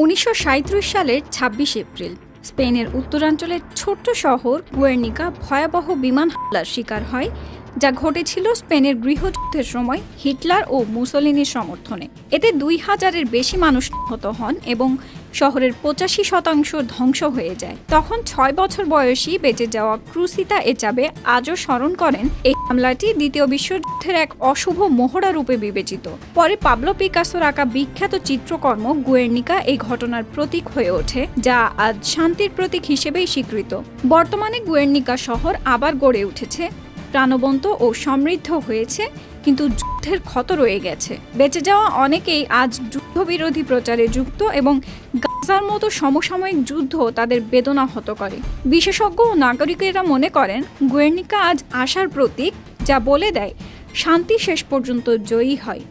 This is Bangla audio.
1937 সালের ২৬ এপ্রিল স্পেনের উত্তরাঞ্চলের ছোট্ট শহর গুয়ের্নিকা ভয়াবহ বিমান হামলার শিকার হয়, যা ঘটেছিল স্পেনের গৃহযুদ্ধের সময় হিটলার ও মুসোলিনির সমর্থনে। এতে ২,০০০-এর বেশি মানুষ নিহত হন এবং শহরের ৮৫% ধ্বংস হয়ে যায়। তখন ৬ বছর বয়সী বেঁচে যাওয়া ক্রুসিতা এচাবে আজও স্মরণ করেন এই হামলাটি দ্বিতীয় বিশ্বযুদ্ধের এক অশুভ মহড়া রূপে বিবেচিত। পরে পাবলো পিকাসোর আঁকা বিখ্যাত চিত্রকর্ম গুয়ের্নিকা এই ঘটনার প্রতীক হয়ে ওঠে, যা আজ শান্তির প্রতীক হিসেবেই স্বীকৃত। বর্তমানে গুয়ের্নিকা শহর আবার গড়ে উঠেছে, প্রাণবন্ত ও সমৃদ্ধ হয়েছে, কিন্তু যুদ্ধের ক্ষত রয়ে গেছে। বেঁচে যাওয়া অনেকেই আজ যুদ্ধবিরোধী প্রচারে যুক্ত এবং গাজার মতো সমসাময়িক যুদ্ধ তাদের বেদনাহত করে। বিশেষজ্ঞ ও নাগরিকেরা মনে করেন গুয়ের্নিকা আজ আশার প্রতীক, যা বলে দেয় শান্তি শেষ পর্যন্ত জয়ী হয়।